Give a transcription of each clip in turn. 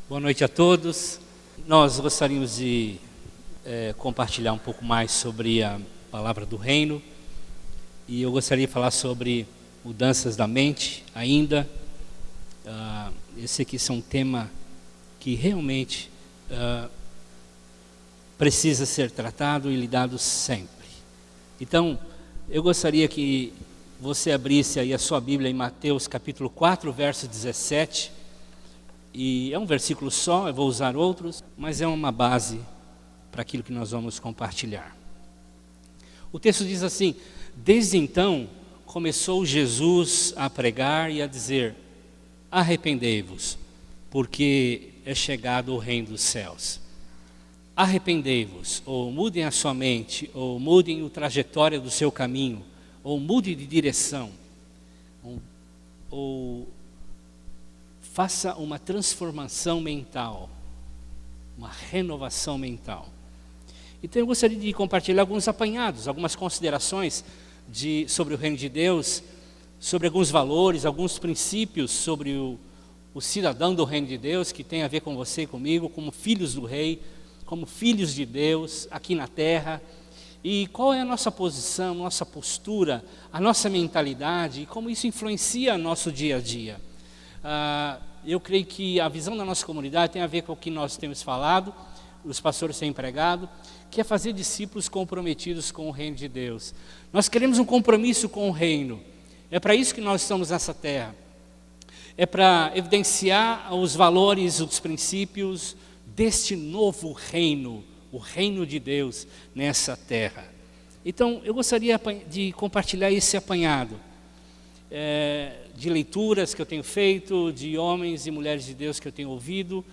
Boa noite a todos. Nós gostaríamos de compartilhar um pouco mais sobre a palavra do reino. E eu gostaria de falar sobre mudanças da mente ainda. Esse aqui é um tema que realmente precisa ser tratado e lidado sempre. Então, eu gostaria que você abrisse aí a sua Bíblia em Mateus capítulo 4, verso 17. E é um versículo só, eu vou usar outros, mas é uma base para aquilo que nós vamos compartilhar. O texto diz assim: desde então começou Jesus a pregar e a dizer: arrependei-vos, porque é chegado o reino dos céus. Arrependei-vos, ou mudem a sua mente, ou mudem a trajetória do seu caminho, ou mude de direção, ou faça uma transformação mental, uma renovação mental. Então eu gostaria de compartilhar alguns apanhados, algumas considerações sobre o reino de Deus, sobre alguns valores, alguns princípios sobre o cidadão do reino de Deus, que tem a ver com você e comigo, como filhos do rei, como filhos de Deus aqui na terra. E qual é a nossa posição, nossa postura, a nossa mentalidade, e como isso influencia nosso dia a dia. Eu creio que a visão da nossa comunidade tem a ver com o que nós temos falado, os pastores têm pregado, que é fazer discípulos comprometidos com o reino de Deus. Nós queremos um compromisso com o reino. É para isso que nós estamos nessa terra. É para evidenciar os valores, os princípios deste novo reino, o reino de Deus nessa terra. Então, eu gostaria de compartilhar esse apanhado de leituras que eu tenho feito, de homens e mulheres de Deus que eu tenho ouvido,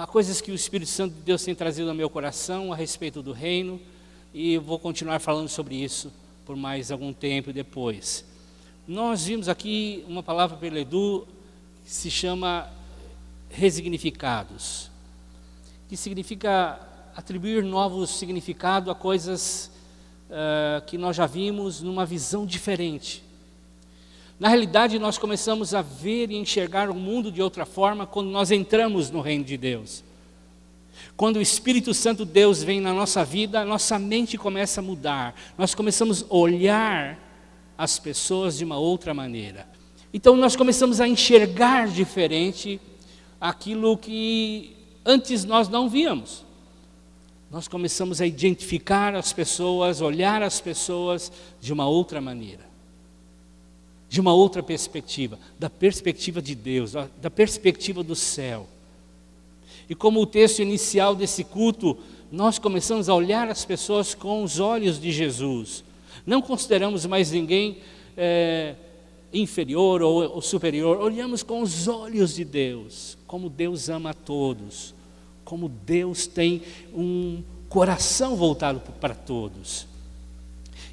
coisas que o Espírito Santo de Deus tem trazido ao meu coração a respeito do reino, e eu vou continuar falando sobre isso por mais algum tempo depois. Nós vimos aqui uma palavra pelo Edu que se chama resignificados, que significa atribuir novo significado a coisas que nós já vimos numa visão diferente. Na realidade, nós começamos a ver e enxergar o mundo de outra forma quando nós entramos no reino de Deus. Quando o Espírito Santo de Deus vem na nossa vida, nossa mente começa a mudar. Nós começamos a olhar as pessoas de uma outra maneira. Então nós começamos a enxergar diferente aquilo que antes nós não víamos. Nós começamos a identificar as pessoas, olhar as pessoas de uma outra maneira. De uma outra perspectiva, da perspectiva de Deus, da perspectiva do céu. E como o texto inicial desse culto, nós começamos a olhar as pessoas com os olhos de Jesus. Não consideramos mais ninguém inferior ou superior, olhamos com os olhos de Deus, como Deus ama a todos, como Deus tem um coração voltado para todos.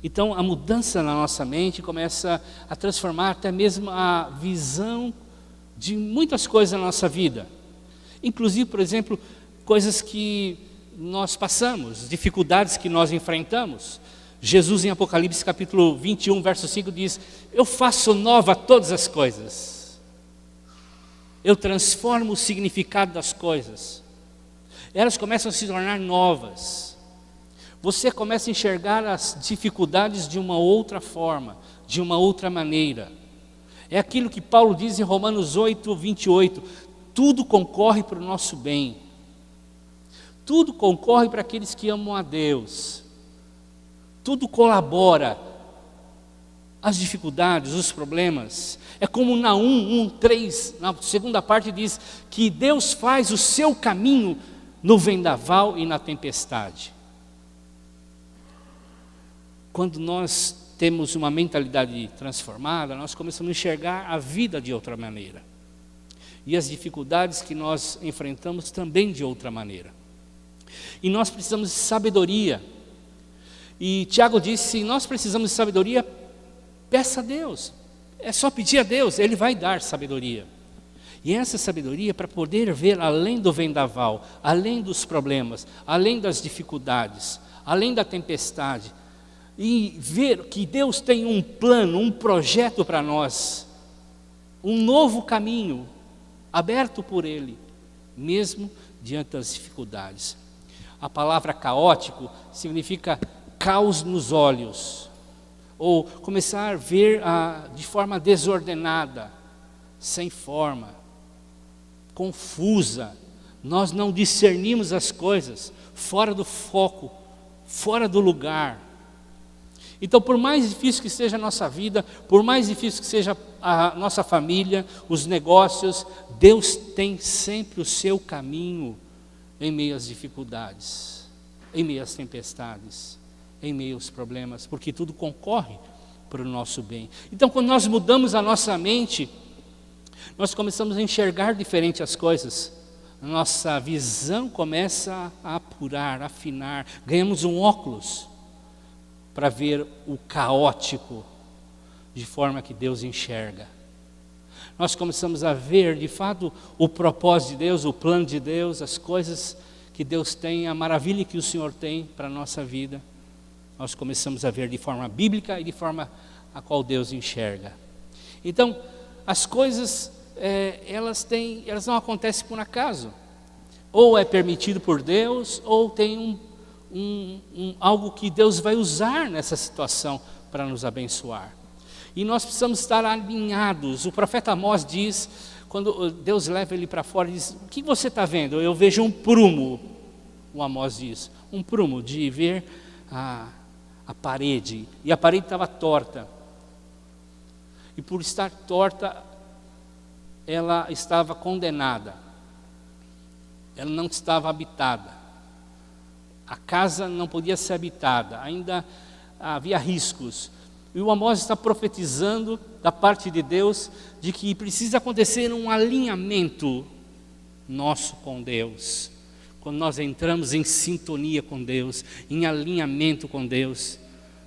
Então, a mudança na nossa mente começa a transformar até mesmo a visão de muitas coisas na nossa vida. Inclusive, por exemplo, coisas que nós passamos, dificuldades que nós enfrentamos. Jesus, em Apocalipse capítulo 21, verso 5, diz: eu faço nova todas as coisas. Eu transformo o significado das coisas. Elas começam a se tornar novas. Você começa a enxergar as dificuldades de uma outra forma, de uma outra maneira. É aquilo que Paulo diz em Romanos 8, 28. Tudo concorre para o nosso bem. Tudo concorre para aqueles que amam a Deus. Tudo colabora. As dificuldades, os problemas. É como Naum 1:3, na segunda parte diz que Deus faz o seu caminho no vendaval e na tempestade. Quando nós temos uma mentalidade transformada, nós começamos a enxergar a vida de outra maneira. E as dificuldades que nós enfrentamos também de outra maneira. E nós precisamos de sabedoria. E Tiago disse: se nós precisamos de sabedoria, peça a Deus. É só pedir a Deus, Ele vai dar sabedoria. E essa sabedoria para poder ver além do vendaval, além dos problemas, além das dificuldades, além da tempestade, e ver que Deus tem um plano, um projeto para nós, um novo caminho aberto por Ele, mesmo diante das dificuldades. A palavra caótico significa caos nos olhos, ou começar a ver de forma desordenada, sem forma, confusa. Nós não discernimos as coisas, fora do foco, fora do lugar. Então, por mais difícil que seja a nossa vida, por mais difícil que seja a nossa família, os negócios, Deus tem sempre o seu caminho em meio às dificuldades, em meio às tempestades, em meio aos problemas, porque tudo concorre para o nosso bem. Então, quando nós mudamos a nossa mente, nós começamos a enxergar diferente as coisas. Nossa visão começa a apurar, a afinar, ganhamos um óculos para ver o caótico de forma que Deus enxerga. Nós começamos a ver, de fato, o propósito de Deus, o plano de Deus, as coisas que Deus tem, a maravilha que o Senhor tem para a nossa vida. Nós começamos a ver de forma bíblica e de forma a qual Deus enxerga. Então, as coisas, elas não acontecem por acaso. Ou é permitido por Deus, ou tem algo que Deus vai usar nessa situação para nos abençoar. E nós precisamos estar alinhados. O profeta Amós diz, quando Deus leva ele para fora, diz: o que você está vendo? Eu vejo um prumo. O Amós diz, um prumo de ver a parede. E a parede estava torta. E por estar torta, ela estava condenada. Ela não estava habitada. A casa não podia ser habitada, ainda havia riscos. E o Amós está profetizando da parte de Deus de que precisa acontecer um alinhamento nosso com Deus. Quando nós entramos em sintonia com Deus, em alinhamento com Deus,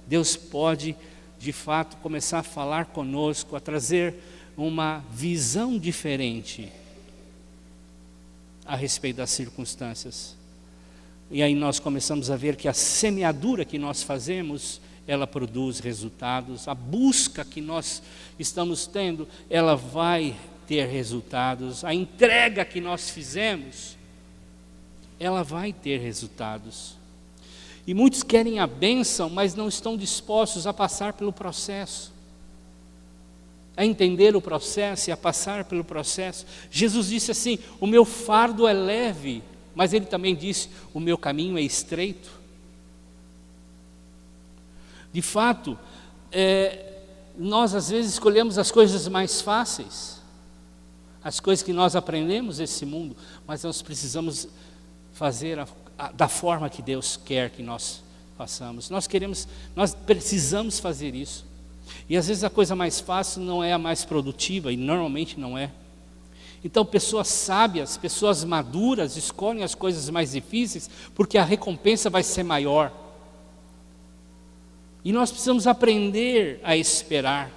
Deus pode, de fato, começar a falar conosco, a trazer uma visão diferente a respeito das circunstâncias. E aí nós começamos a ver que a semeadura que nós fazemos, ela produz resultados. A busca que nós estamos tendo, ela vai ter resultados. A entrega que nós fizemos, ela vai ter resultados. E muitos querem a bênção, mas não estão dispostos a passar pelo processo, a entender o processo e a passar pelo processo. Jesus disse assim: o meu fardo é leve, mas ele também disse: o meu caminho é estreito. De fato, nós às vezes escolhemos as coisas mais fáceis, as coisas que nós aprendemos nesse mundo, mas nós precisamos fazer da forma que Deus quer que nós façamos. Nós precisamos fazer isso. E às vezes a coisa mais fácil não é a mais produtiva, e normalmente não é. Então pessoas sábias, pessoas maduras escolhem as coisas mais difíceis, porque a recompensa vai ser maior. E nós precisamos aprender a esperar.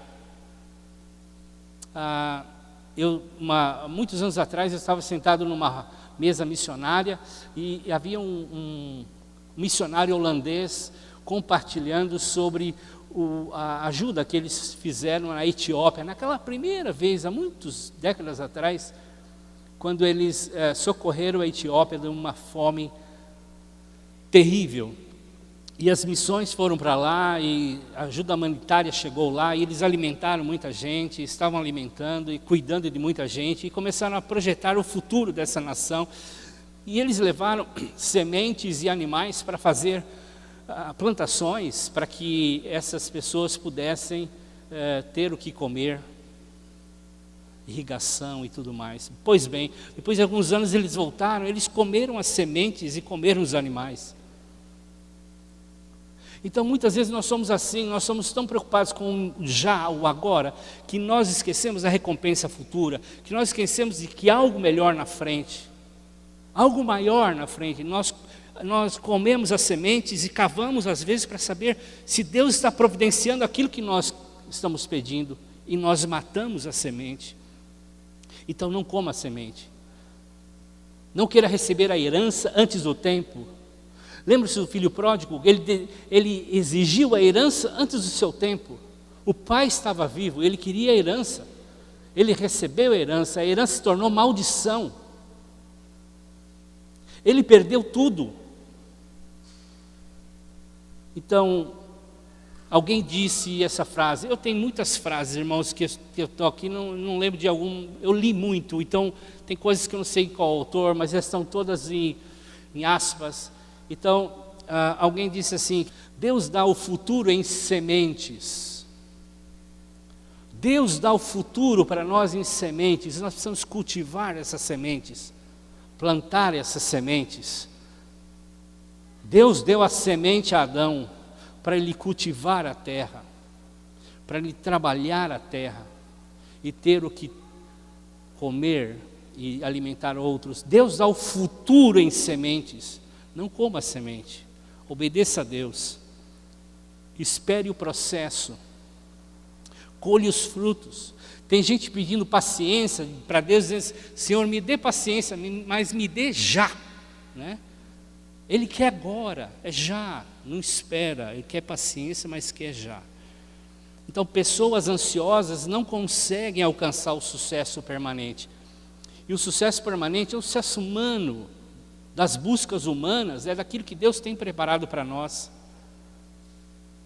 Muitos anos atrás eu estava sentado numa mesa missionária e havia um missionário holandês compartilhando sobre a ajuda que eles fizeram na Etiópia, naquela primeira vez, há muitas décadas atrás, quando eles socorreram a Etiópia de uma fome terrível. E as missões foram para lá, e a ajuda humanitária chegou lá, e eles alimentaram muita gente, estavam alimentando e cuidando de muita gente, e começaram a projetar o futuro dessa nação. E eles levaram sementes e animais para fazer plantações, para que essas pessoas pudessem ter o que comer, irrigação e tudo mais. Pois bem, depois de alguns anos eles voltaram, eles comeram as sementes e comeram os animais. Então muitas vezes nós somos assim, nós somos tão preocupados com o já, o agora, que nós esquecemos a recompensa futura, que nós esquecemos de que há algo melhor na frente, algo maior na frente. Nós comemos as sementes e cavamos às vezes para saber se Deus está providenciando aquilo que nós estamos pedindo, e nós matamos a semente. Então não coma a semente, não queira receber a herança antes do tempo. Lembra-se do filho pródigo? Ele exigiu a herança antes do seu tempo. O pai estava vivo, ele queria a herança. Ele recebeu a herança se tornou maldição. Ele perdeu tudo. Então, alguém disse essa frase. Eu tenho muitas frases, irmãos, que eu estou aqui, não lembro de algum. Eu li muito, então tem coisas que eu não sei qual autor, mas elas estão todas em aspas. Então, alguém disse assim: Deus dá o futuro em sementes. Deus dá o futuro para nós em sementes. Nós precisamos cultivar essas sementes, plantar essas sementes. Deus deu a semente a Adão para ele cultivar a terra, para ele trabalhar a terra e ter o que comer e alimentar outros. Deus dá o futuro em sementes. Não coma a semente, obedeça a Deus, espere o processo, colhe os frutos. Tem gente pedindo paciência para Deus, dizendo: Senhor, me dê paciência, mas me dê já, né? Ele quer agora, é já, não espera. Ele quer paciência, mas quer já. Então, pessoas ansiosas não conseguem alcançar o sucesso permanente. E o sucesso permanente é o sucesso humano, das buscas humanas, é daquilo que Deus tem preparado para nós.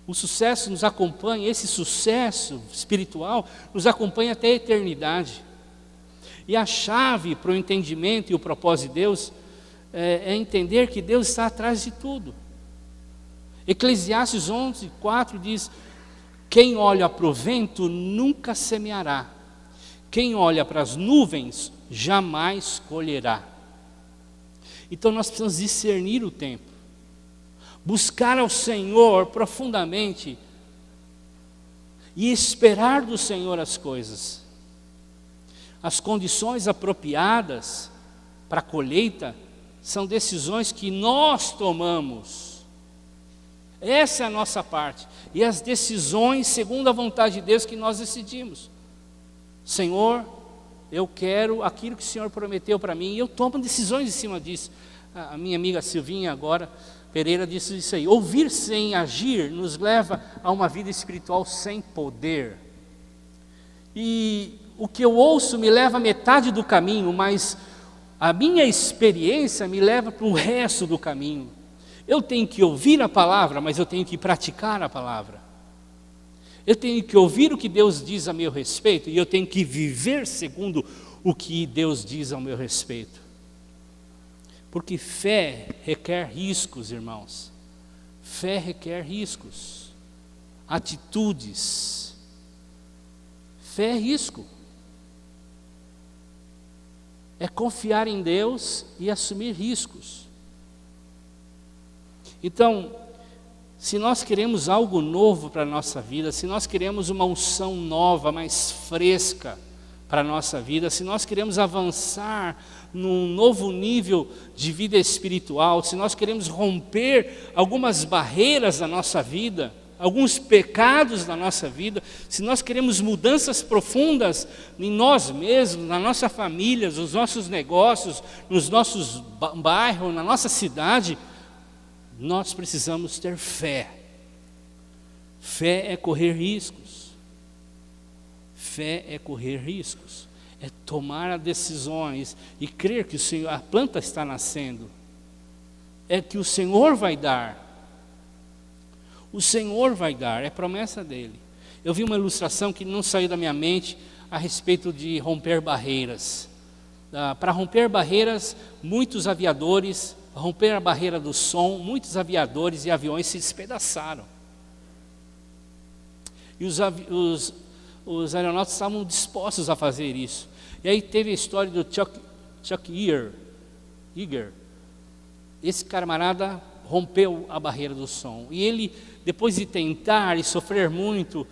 O sucesso nos acompanha, esse sucesso espiritual nos acompanha até a eternidade. E a chave para o entendimento e o propósito de Deus é entender que Deus está atrás de tudo. Eclesiastes 11:4 diz: quem olha para o vento nunca semeará, quem olha para as nuvens jamais colherá. Então nós precisamos discernir o tempo, buscar ao Senhor profundamente e esperar do Senhor as coisas. As condições apropriadas para a colheita são decisões que nós tomamos. Essa é a nossa parte. E as decisões segundo a vontade de Deus que nós decidimos. Senhor, eu quero aquilo que o Senhor prometeu para mim, e eu tomo decisões em cima disso. A minha amiga Silvinha agora, Pereira, disse isso aí: ouvir sem agir nos leva a uma vida espiritual sem poder. E o que eu ouço me leva a metade do caminho, mas a minha experiência me leva para o resto do caminho. Eu tenho que ouvir a palavra, mas eu tenho que praticar a palavra. Eu tenho que ouvir o que Deus diz a meu respeito, e eu tenho que viver segundo o que Deus diz ao meu respeito. Porque fé requer riscos, irmãos. Fé requer riscos, atitudes. Fé é risco. É confiar em Deus e assumir riscos. Então, se nós queremos algo novo para a nossa vida, se nós queremos uma unção nova, mais fresca para a nossa vida, se nós queremos avançar num novo nível de vida espiritual, se nós queremos romper algumas barreiras da nossa vida, alguns pecados da nossa vida, se nós queremos mudanças profundas em nós mesmos, na nossa família, nos nossos negócios, nos nossos bairros, na nossa cidade, nós precisamos ter fé. Fé é correr riscos. Fé é correr riscos. É tomar decisões e crer que o Senhor, a planta está nascendo. É que o Senhor vai dar. O Senhor vai dar, é promessa dele. Eu vi uma ilustração que não saiu da minha mente a respeito de romper barreiras. Para romper barreiras, muitos aviadores, romper a barreira do som, muitos aviadores e aviões se despedaçaram. E os aeronautas estavam dispostos a fazer isso. E aí teve a história do Chuck Yeager. Esse camarada rompeu a barreira do som. E ele, depois de tentar e sofrer muito,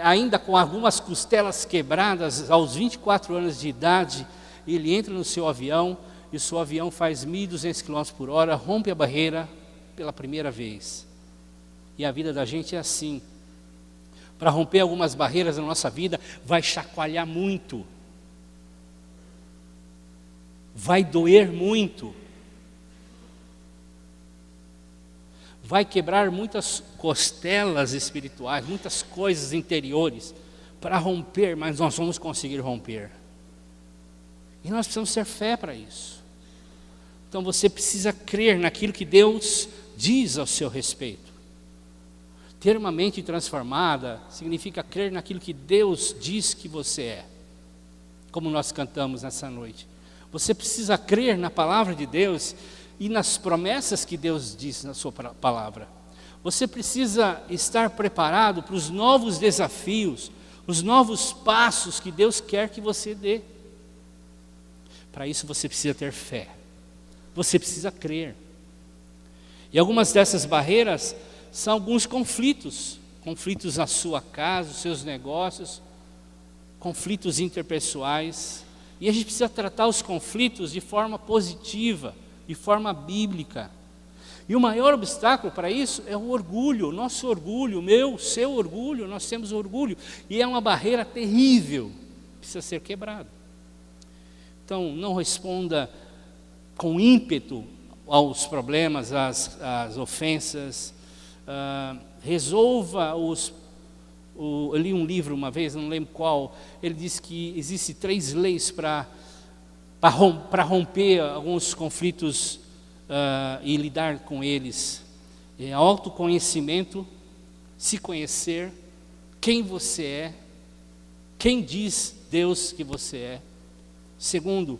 ainda com algumas costelas quebradas, aos 24 anos de idade, ele entra no seu avião, e o seu avião faz 1.200 km por hora, rompe a barreira pela primeira vez. E a vida da gente é assim. Para romper algumas barreiras na nossa vida, vai chacoalhar muito. Vai doer muito. Vai quebrar muitas costelas espirituais, muitas coisas interiores, para romper, mas nós vamos conseguir romper. E nós precisamos ter fé para isso. Então você precisa crer naquilo que Deus diz ao seu respeito. Ter uma mente transformada significa crer naquilo que Deus diz que você é. Como nós cantamos nessa noite. Você precisa crer na palavra de Deus e nas promessas que Deus diz na sua palavra. Você precisa estar preparado para os novos desafios, os novos passos que Deus quer que você dê. Para isso você precisa ter fé. Você precisa crer. E algumas dessas barreiras são alguns conflitos. Conflitos na sua casa, os seus negócios, conflitos interpessoais. E a gente precisa tratar os conflitos de forma positiva, de forma bíblica. E o maior obstáculo para isso é o orgulho, nosso orgulho, meu, seu orgulho, nós temos orgulho. E é uma barreira terrível, precisa ser quebrada. Então, não responda com ímpeto aos problemas, às ofensas. Resolva eu li um livro uma vez, não lembro qual, ele disse que existem 3 leis para romper alguns conflitos e lidar com eles. É autoconhecimento, se conhecer, quem você é, quem diz Deus que você é. Segundo,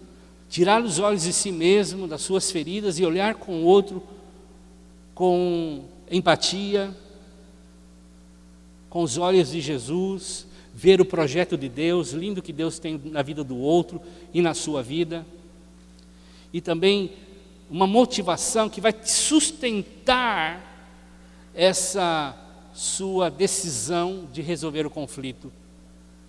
tirar os olhos de si mesmo, das suas feridas e olhar com o outro com empatia, com os olhos de Jesus, ver o projeto de Deus, lindo que Deus tem na vida do outro e na sua vida. E também uma motivação que vai te sustentar essa sua decisão de resolver o conflito.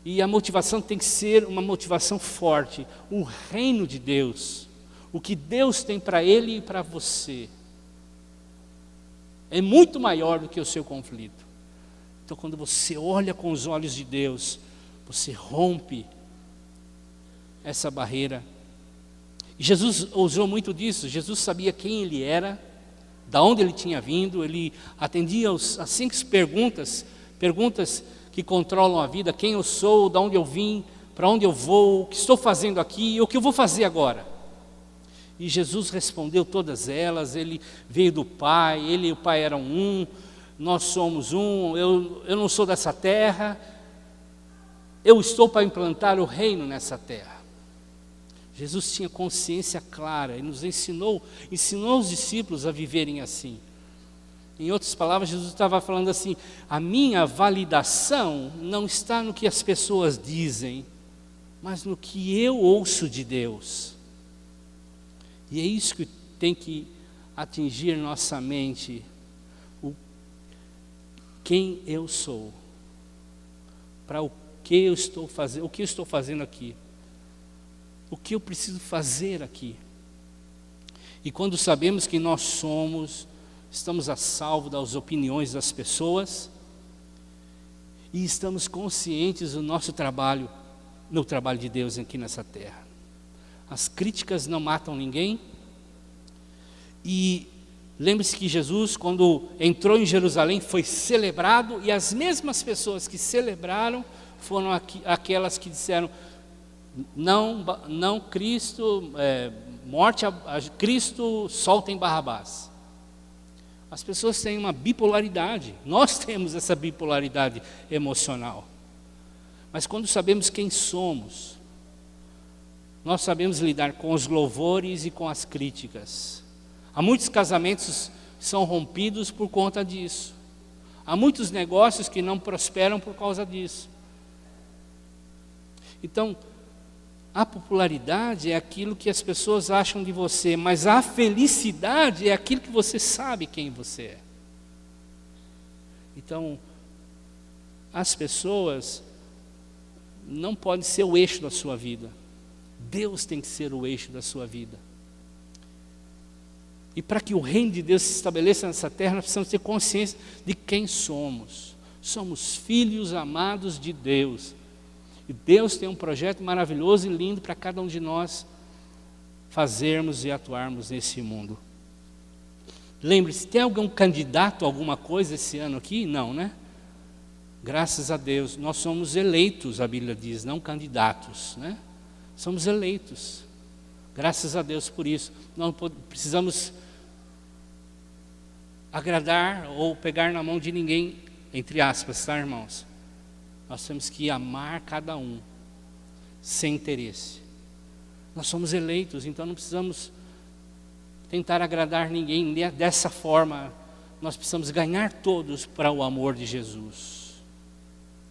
E a motivação tem que ser uma motivação forte, o reino de Deus, o que Deus tem para ele e para você. É muito maior do que o seu conflito. Então, quando você olha com os olhos de Deus, você rompe essa barreira. E Jesus usou muito disso. Jesus sabia quem ele era, da onde ele tinha vindo. Ele atendia às 5 perguntas que controlam a vida: quem eu sou, de onde eu vim, para onde eu vou, o que estou fazendo aqui e o que eu vou fazer agora. E Jesus respondeu todas elas. Ele veio do Pai, ele e o Pai eram um, nós somos um, eu não sou dessa terra, eu estou para implantar o reino nessa terra. Jesus tinha consciência clara e nos ensinou os discípulos a viverem assim. Em outras palavras, Jesus estava falando assim: a minha validação não está no que as pessoas dizem, mas no que eu ouço de Deus. E é isso que tem que atingir nossa mente, quem eu sou, para o que eu estou fazendo, o que eu estou fazendo aqui, o que eu preciso fazer aqui. E quando sabemos que nós estamos a salvo das opiniões das pessoas, e estamos conscientes do nosso trabalho, no trabalho de Deus aqui nessa terra. As críticas não matam ninguém. E lembre-se que Jesus, quando entrou em Jerusalém, foi celebrado, e as mesmas pessoas que celebraram foram aquelas que disseram: não Cristo, morte a Cristo, soltem Barrabás. As pessoas têm uma bipolaridade, nós temos essa bipolaridade emocional. Mas quando sabemos quem somos, nós sabemos lidar com os louvores e com as críticas. Há muitos casamentos que são rompidos por conta disso. Há muitos negócios que não prosperam por causa disso. Então, a popularidade é aquilo que as pessoas acham de você, mas a felicidade é aquilo que você sabe quem você é. Então, as pessoas não podem ser o eixo da sua vida. Deus tem que ser o eixo da sua vida. E para que o reino de Deus se estabeleça nessa terra, nós precisamos ter consciência de quem somos. Somos filhos amados de Deus. E Deus tem um projeto maravilhoso e lindo para cada um de nós fazermos e atuarmos nesse mundo. Lembre-se, tem algum candidato a alguma coisa esse ano aqui? Não, né? Graças a Deus, nós somos eleitos, a Bíblia diz, não candidatos, né? Somos eleitos. Graças a Deus por isso. Não precisamos agradar ou pegar na mão de ninguém, entre aspas, tá, irmãos? Nós temos que amar cada um, sem interesse. Nós somos eleitos, então não precisamos tentar agradar ninguém dessa forma. Nós precisamos ganhar todos para o amor de Jesus,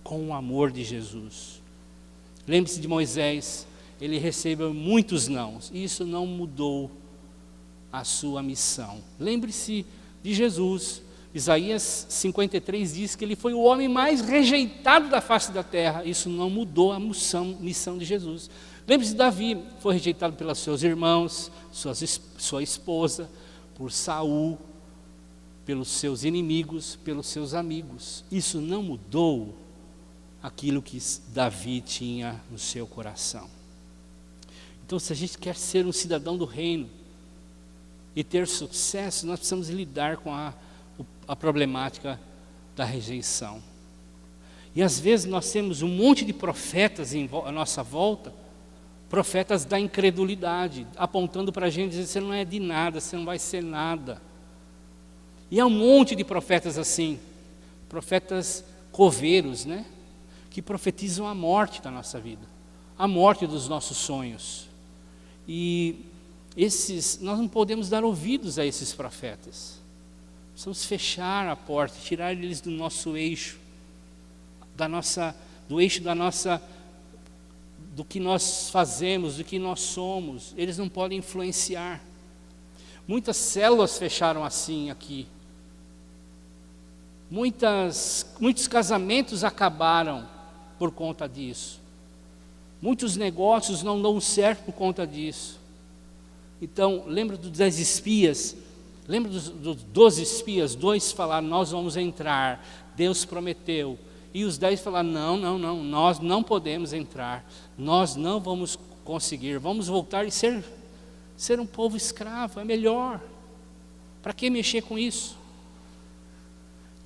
com o amor de Jesus. Lembre-se de Moisés, ele recebeu muitos nãos, e isso não mudou a sua missão. Lembre-se de Jesus. Isaías 53 diz que ele foi o homem mais rejeitado da face da terra. Isso não mudou a missão de Jesus. Lembre-se de Davi, foi rejeitado pelos seus irmãos, sua esposa, por Saul, pelos seus inimigos, pelos seus amigos. Isso não mudou aquilo que Davi tinha no seu coração. Então, se a gente quer ser um cidadão do reino e ter sucesso, nós precisamos lidar com a problemática da rejeição. E às vezes nós temos um monte de profetas à nossa volta, profetas da incredulidade, apontando para a gente, dizendo: você não é de nada, você não vai ser nada. E há um monte de profetas assim, profetas coveiros, né? Que profetizam a morte da nossa vida, a morte dos nossos sonhos. E nós não podemos dar ouvidos a esses profetas. Precisamos fechar a porta, tirar eles do nosso eixo, do que nós fazemos, do que nós somos. Eles não podem influenciar. Muitas células fecharam assim aqui. Muitos casamentos acabaram por conta disso. Muitos negócios não dão certo por conta disso. Então, lembra dos 10 espias? Lembra dos 12 espias? 2 falaram: nós vamos entrar, Deus prometeu. E os 10 falaram: não, nós não podemos entrar, nós não vamos conseguir, vamos voltar e ser um povo escravo, é melhor. Para que mexer com isso?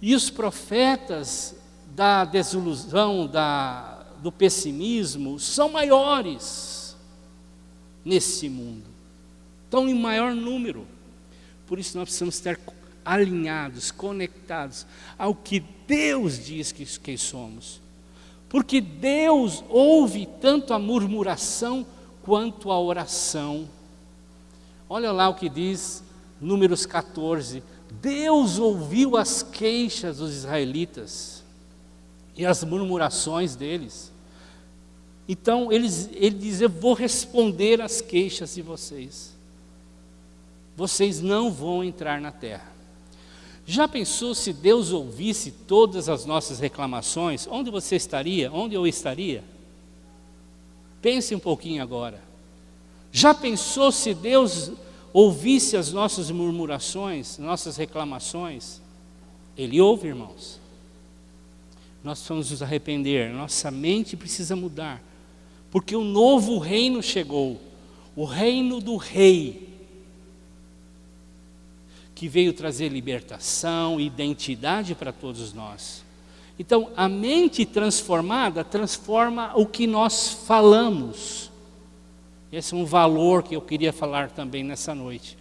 E os profetas da desilusão, do pessimismo, são maiores nesse mundo, estão em maior número. Por isso nós precisamos estar alinhados, conectados ao que Deus diz que somos. Porque Deus ouve tanto a murmuração quanto a oração. Olha lá o que diz Números 14. Deus ouviu as queixas dos israelitas e as murmurações deles. Então ele diz: eu vou responder às queixas de vocês. Vocês não vão entrar na terra. Já pensou se Deus ouvisse todas as nossas reclamações? Onde você estaria? Onde eu estaria? Pense um pouquinho agora. Já pensou se Deus ouvisse as nossas murmurações, nossas reclamações? Ele ouve, irmãos. Nós precisamos nos arrepender, nossa mente precisa mudar, porque o novo reino chegou, o reino do Rei, que veio trazer libertação e identidade para todos nós. Então, a mente transformada transforma o que nós falamos. Esse é um valor que eu queria falar também nessa noite.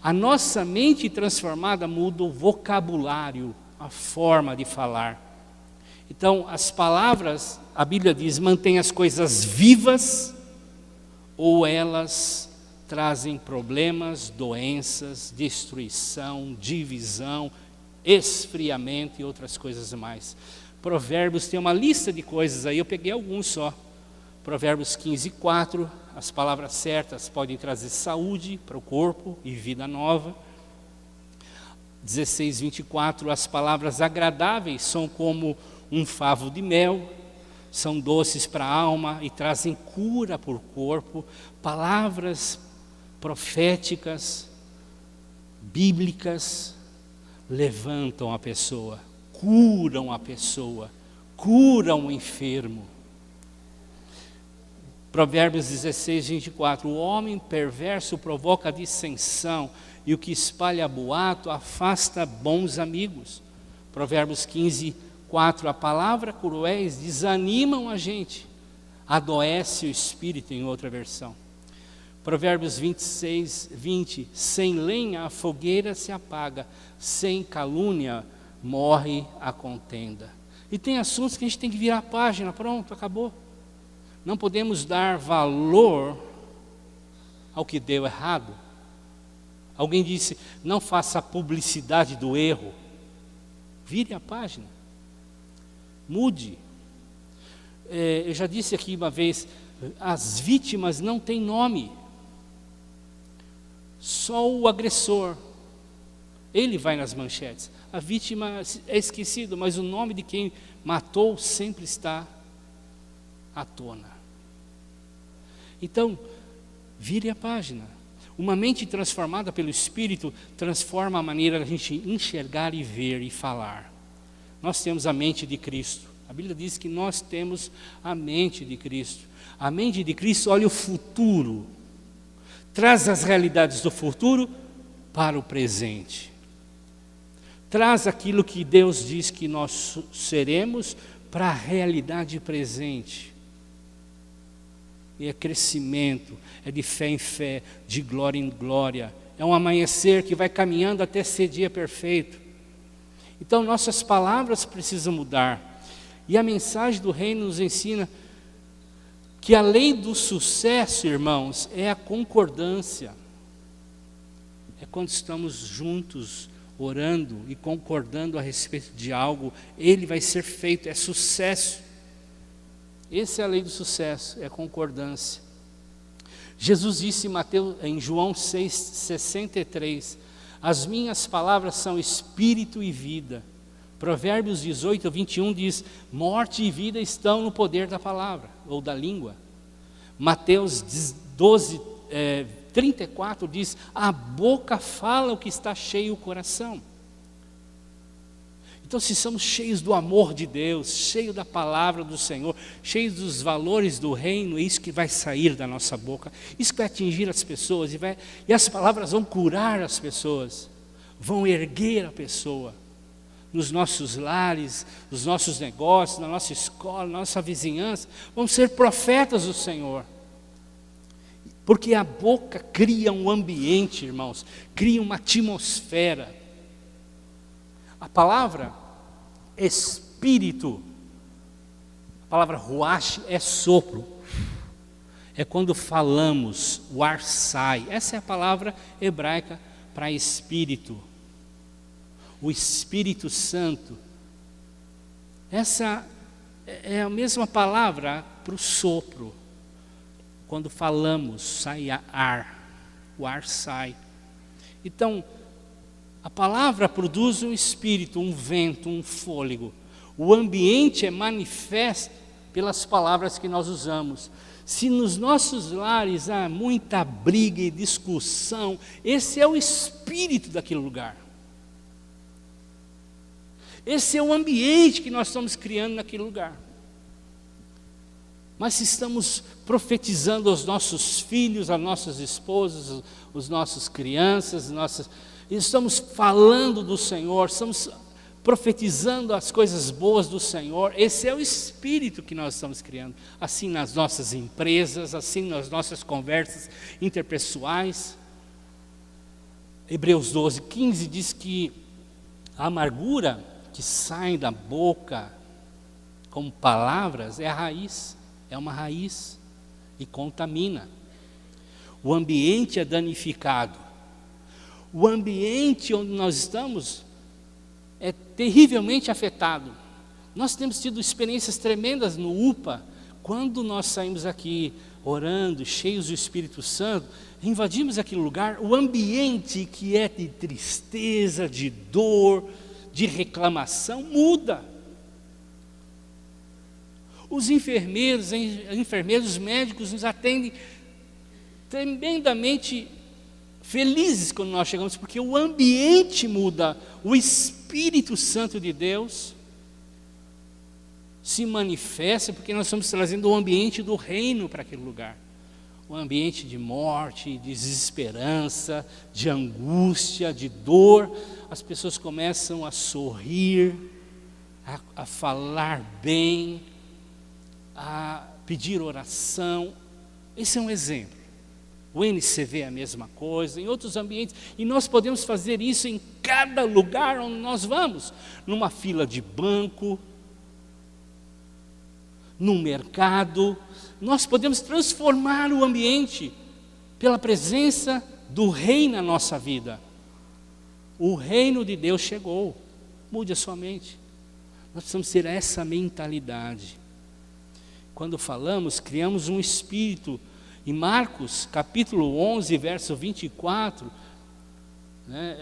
A nossa mente transformada muda o vocabulário, a forma de falar. Então, as palavras, a Bíblia diz, mantém as coisas vivas, ou elas trazem problemas, doenças, destruição, divisão, esfriamento e outras coisas mais. Provérbios tem uma lista de coisas aí, eu peguei alguns só. Provérbios 15:4, as palavras certas podem trazer saúde para o corpo e vida nova. 16:24, as palavras agradáveis são como um favo de mel, são doces para a alma e trazem cura para o corpo. Palavras proféticas, bíblicas, levantam a pessoa, curam o enfermo. Provérbios 16:24, o homem perverso provoca dissensão, e o que espalha boato afasta bons amigos. Provérbios 15:4, a palavra cruéis desanimam a gente, adoece o espírito, em outra versão. Provérbios 26, 20. Sem lenha a fogueira se apaga, sem calúnia morre a contenda. E tem assuntos que a gente tem que virar a página, pronto, acabou. Não podemos dar valor ao que deu errado. Alguém disse, não faça publicidade do erro. Vire a página. Mude. Eu já disse aqui uma vez, as vítimas não têm nome. Só o agressor, ele vai nas manchetes. A vítima é esquecido, mas o nome de quem matou sempre está à tona. Então, vire a página. Uma mente transformada pelo Espírito transforma a maneira da gente enxergar e ver e falar. Nós temos a mente de Cristo. A Bíblia diz que nós temos a mente de Cristo. A mente de Cristo olha o futuro, traz as realidades do futuro para o presente. Traz aquilo que Deus diz que nós seremos para a realidade presente. E é crescimento, é de fé em fé, de glória em glória. É um amanhecer que vai caminhando até ser dia perfeito. Então nossas palavras precisam mudar. E a mensagem do reino nos ensina que a lei do sucesso, irmãos, é a concordância. É quando estamos juntos, orando e concordando a respeito de algo, ele vai ser feito, é sucesso. Essa é a lei do sucesso, é a concordância. Jesus disse em João 6,63, as minhas palavras são espírito e vida. Provérbios 18, 21 diz, morte e vida estão no poder da palavra, ou da língua. Mateus 12, 34 diz, a boca fala o que está cheio o coração. Então, se somos cheios do amor de Deus, cheios da palavra do Senhor, cheios dos valores do reino, é isso que vai sair da nossa boca, isso que vai atingir as pessoas, e as palavras vão curar as pessoas, vão erguer a pessoa, nos nossos lares, nos nossos negócios, na nossa escola, na nossa vizinhança, vão ser profetas do Senhor. Porque a boca cria um ambiente, irmãos, cria uma atmosfera. A palavra espírito, a palavra ruach é sopro. É quando falamos, o ar sai. Essa é a palavra hebraica para espírito. O Espírito Santo. Essa é a mesma palavra para o sopro. Quando falamos, sai ar, o ar sai. Então, a palavra produz um espírito, um vento, um fôlego. O ambiente é manifesto pelas palavras que nós usamos. Se nos nossos lares há muita briga e discussão, esse é o espírito daquele lugar. Esse é o ambiente que nós estamos criando naquele lugar. Mas se estamos profetizando aos nossos filhos, às nossas esposas, os nossos crianças, estamos falando do Senhor, estamos profetizando as coisas boas do Senhor, esse é o espírito que nós estamos criando. Assim nas nossas empresas, assim nas nossas conversas interpessoais. Hebreus 12, 15 diz que a amargura que sai da boca como palavras é a raiz, é uma raiz e contamina. O ambiente é danificado. O ambiente onde nós estamos é terrivelmente afetado. Nós temos tido experiências tremendas no UPA, quando nós saímos aqui orando, cheios do Espírito Santo, invadimos aquele lugar, o ambiente que é de tristeza, de dor, de reclamação, muda. Os enfermeiros, os médicos nos atendem tremendamente felizes quando nós chegamos, porque o ambiente muda, o Espírito Santo de Deus se manifesta, porque nós estamos trazendo o ambiente do reino para aquele lugar. Um ambiente de morte, de desesperança, de angústia, de dor. As pessoas começam a sorrir, a falar bem, a pedir oração. Esse é um exemplo. O NCV é a mesma coisa, em outros ambientes. E nós podemos fazer isso em cada lugar onde nós vamos. Numa fila de banco, num mercado. Nós podemos transformar o ambiente pela presença do Rei na nossa vida. O reino de Deus chegou. Mude a sua mente. Nós precisamos ter essa mentalidade. Quando falamos, criamos um espírito. Em Marcos, capítulo 11, verso 24,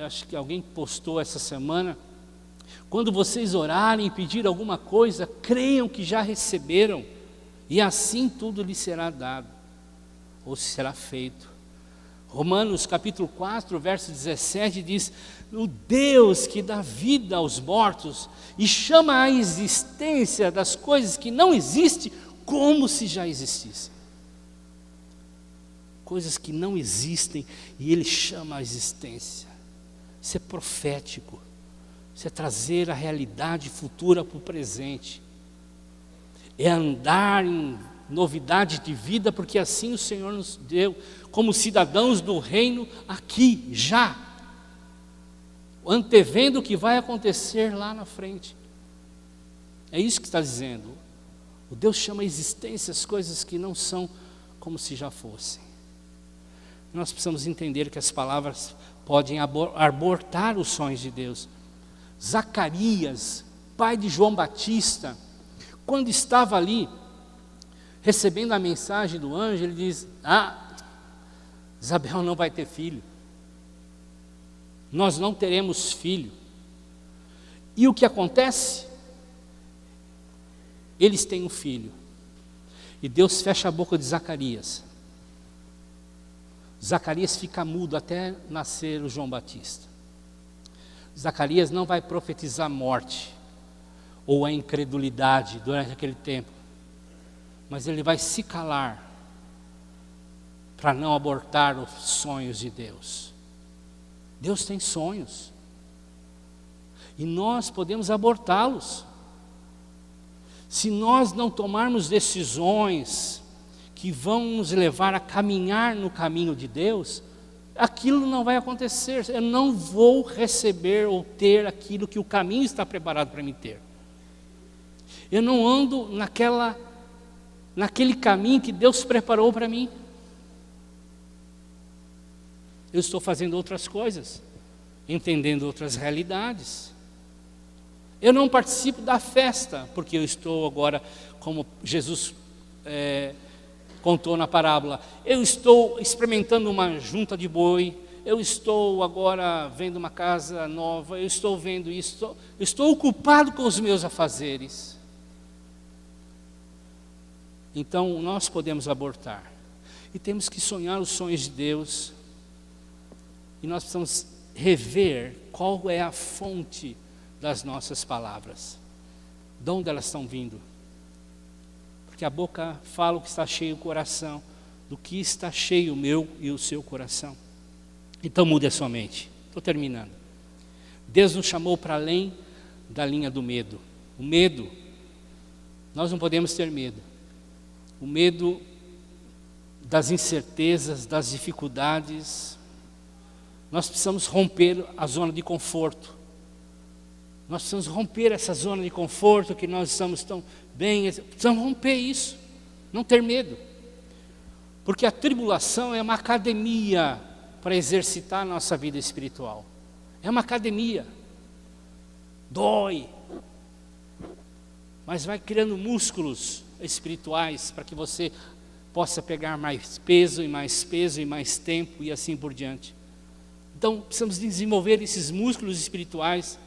acho que alguém postou essa semana, quando vocês orarem e pedir alguma coisa, creiam que já receberam, e assim tudo lhes será dado, ou será feito. Romanos, capítulo 4, verso 17, diz, o Deus que dá vida aos mortos, e chama à existência das coisas que não existem, como se já existissem. Coisas que não existem e Ele chama à existência. Isso é profético. Isso é trazer a realidade futura para o presente. É andar em novidade de vida, porque assim o Senhor nos deu, como cidadãos do reino, aqui, já. Antevendo o que vai acontecer lá na frente. É isso que está dizendo. O Deus chama à existência as coisas que não são como se já fossem. Nós precisamos entender que as palavras podem abortar os sonhos de Deus. Zacarias, pai de João Batista, quando estava ali, recebendo a mensagem do anjo, ele diz, Isabel não vai ter filho. Nós não teremos filho. E o que acontece? Eles têm um filho. E Deus fecha a boca de Zacarias. Zacarias fica mudo até nascer o João Batista. Zacarias não vai profetizar morte ou a incredulidade durante aquele tempo, mas ele vai se calar para não abortar os sonhos de Deus. Deus tem sonhos e nós podemos abortá-los se nós não tomarmos decisões que vão nos levar a caminhar no caminho de Deus. Aquilo não vai acontecer. Eu não vou receber ou ter aquilo que o caminho está preparado para me ter. Eu não ando naquele caminho que Deus preparou para mim. Eu estou fazendo outras coisas, entendendo outras realidades. Eu não participo da festa, porque eu estou agora, como Jesus contou na parábola, eu estou experimentando uma junta de boi, eu estou agora vendo uma casa nova, eu estou vendo isso, eu estou ocupado com os meus afazeres. Então nós podemos abortar, e temos que sonhar os sonhos de Deus, e nós precisamos rever qual é a fonte das nossas palavras, de onde elas estão vindo. Que a boca fala o que está cheio o coração, do que está cheio o meu e o seu coração. Então mude a sua mente. Estou terminando. Deus nos chamou para além da linha do medo. O medo, nós não podemos ter medo. O medo das incertezas, das dificuldades. Nós precisamos romper a zona de conforto. Nós precisamos romper essa zona de conforto que nós estamos tão bem. Precisamos romper isso, não ter medo. Porque a tribulação é uma academia para exercitar a nossa vida espiritual. É uma academia. Dói. Mas vai criando músculos espirituais para que você possa pegar mais peso e mais peso e mais tempo e assim por diante. Então precisamos desenvolver esses músculos espirituais.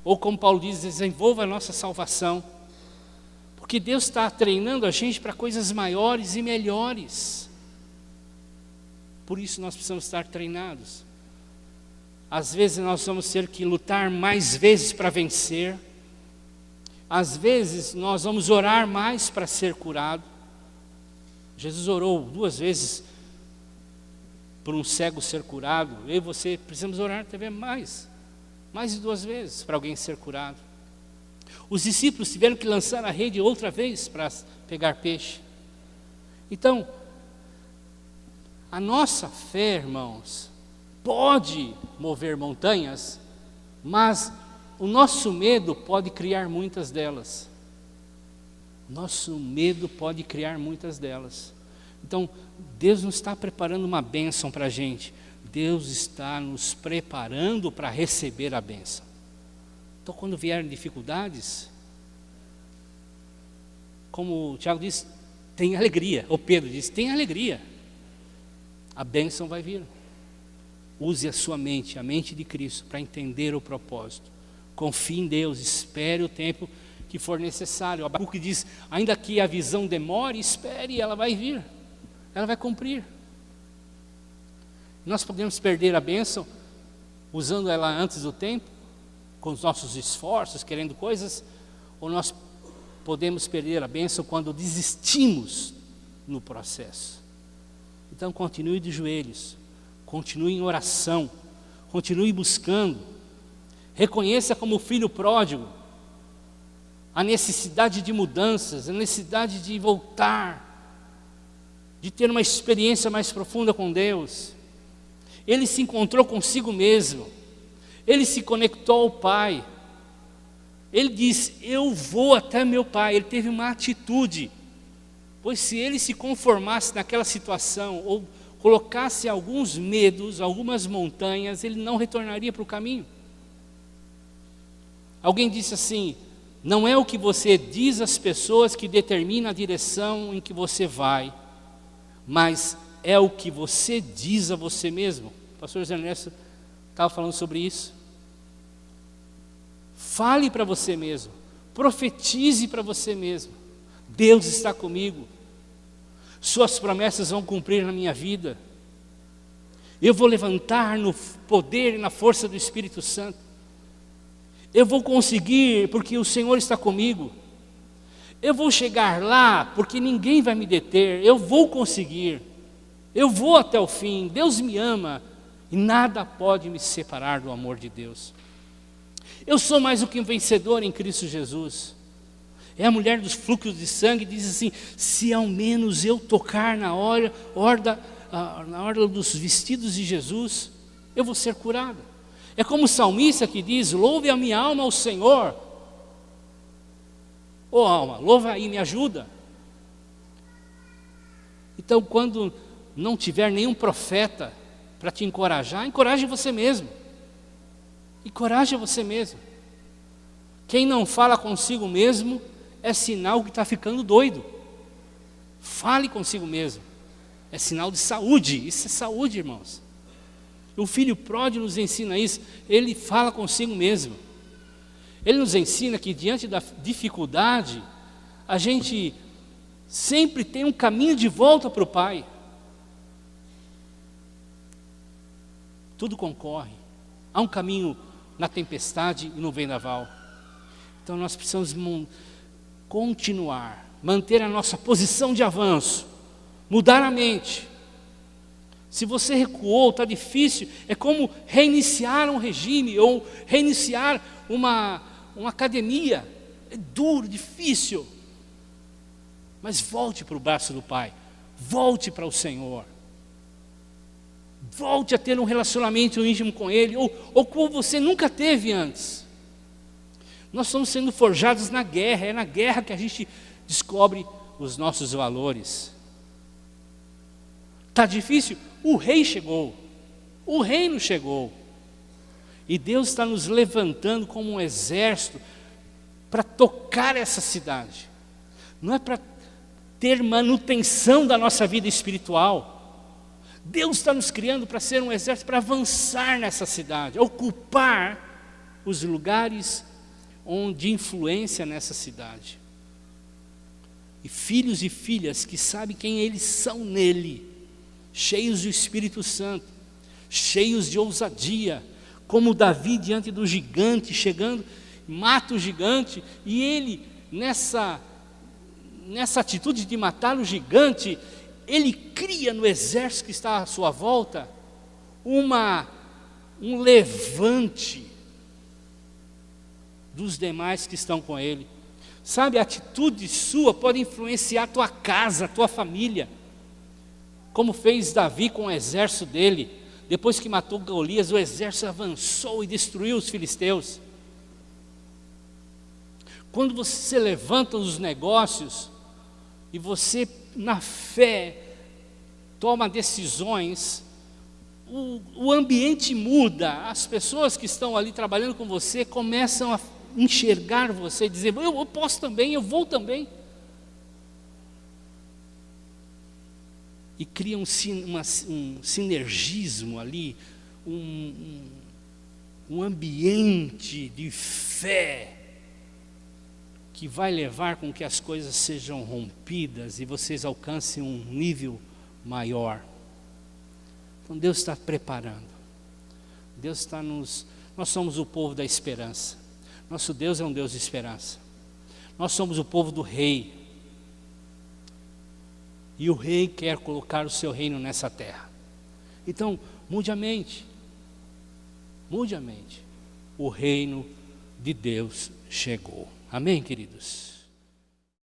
Ou como Paulo diz, desenvolva a nossa salvação. Porque Deus está treinando a gente para coisas maiores e melhores. Por isso nós precisamos estar treinados. Às vezes nós vamos ter que lutar mais vezes para vencer. Às vezes nós vamos orar mais para ser curado. Jesus orou 2 vezes por um cego ser curado. Eu e você precisamos orar também mais de 2 vezes para alguém ser curado. Os discípulos tiveram que lançar a rede outra vez para pegar peixe. Então, A nossa fé, irmãos, pode mover montanhas, mas o nosso medo pode criar muitas delas. Nosso medo pode criar muitas delas. Então, Deus não está preparando uma bênção para a gente. Deus está nos preparando para receber a bênção. Então, quando vierem dificuldades, como o Tiago diz, tem alegria. Ou Pedro diz, tem alegria. A bênção vai vir. Use a sua mente, a mente de Cristo, para entender o propósito. Confie em Deus, espere o tempo que for necessário. O Abacuque diz, ainda que a visão demore, espere, ela vai vir. Ela vai cumprir. Nós podemos perder a bênção usando ela antes do tempo, com os nossos esforços, querendo coisas, ou nós podemos perder a bênção quando desistimos no processo. Então continue de joelhos, continue em oração, continue buscando, reconheça como filho pródigo a necessidade de mudanças, a necessidade de voltar, de ter uma experiência mais profunda com Deus. Ele se encontrou consigo mesmo, ele se conectou ao Pai, ele disse, eu vou até meu Pai. Ele teve uma atitude, pois se ele se conformasse naquela situação, ou colocasse alguns medos, algumas montanhas, ele não retornaria para o caminho. Alguém disse assim, não é o que você diz às pessoas que determina a direção em que você vai, mas é o que você diz a você mesmo. O pastor José Ernesto estava falando sobre isso. Fale para você mesmo, profetize para você mesmo, Deus está comigo, suas promessas vão cumprir na minha vida, eu vou levantar no poder e na força do Espírito Santo, eu vou conseguir porque o Senhor está comigo, eu vou chegar lá porque ninguém vai me deter, eu vou conseguir, eu vou até o fim, Deus me ama e nada pode me separar do amor de Deus. Eu sou mais do que um vencedor em Cristo Jesus. É a mulher dos fluxos de sangue, diz assim, se ao menos eu tocar na orla dos vestidos de Jesus, eu vou ser curada. É como o salmista que diz, louve a minha alma ao Senhor. Ô alma, louva aí, me ajuda. Então quando não tiver nenhum profeta para te encorajar, encoraje você mesmo. Encoraje você mesmo. Quem não fala consigo mesmo é sinal que está ficando doido. Fale consigo mesmo. É sinal de saúde. Isso é saúde, irmãos. O filho pródigo nos ensina isso. Ele fala consigo mesmo. Ele nos ensina que diante da dificuldade, a gente sempre tem um caminho de volta para o Pai. Tudo concorre. Há um caminho na tempestade e no vendaval. Então nós precisamos continuar, manter a nossa posição de avanço, mudar a mente. Se você recuou, está difícil, é como reiniciar um regime ou reiniciar uma academia. É duro, difícil. Mas volte para o braço do Pai, volte para o Senhor. Volte a ter um relacionamento íntimo com Ele, ou como você nunca teve antes. Nós estamos sendo forjados na guerra, é na guerra que a gente descobre os nossos valores. Está difícil? O rei chegou, o reino chegou. E Deus está nos levantando como um exército para tocar essa cidade. Não é para ter manutenção da nossa vida espiritual. Deus está nos criando para ser um exército, para avançar nessa cidade, ocupar os lugares de influência nessa cidade. E filhos e filhas que sabem quem eles são nele, cheios do Espírito Santo, cheios de ousadia, como Davi diante do gigante, chegando, mata o gigante, e ele, nessa atitude de matar o gigante, ele cria no exército que está à sua volta um levante dos demais que estão com ele. Sabe, a atitude sua pode influenciar a tua casa, a tua família. como fez Davi com o exército dele. Depois que matou Golias, o exército avançou e destruiu os filisteus. Quando você levanta os negócios e você, na fé, toma decisões, o ambiente muda, as pessoas que estão ali trabalhando com você começam a enxergar você e dizer, eu posso também, eu vou também. E cria um sinergismo ali, um ambiente de fé, que vai levar com que as coisas sejam rompidas e vocês alcancem um nível maior. Então Deus está preparando. Deus está nós somos o povo da esperança. Nosso Deus é um Deus de esperança. Nós somos o povo do rei. E o rei quer colocar o seu reino nessa terra. Então, mude a mente. Mude a mente. O reino de Deus chegou. Amém, queridos?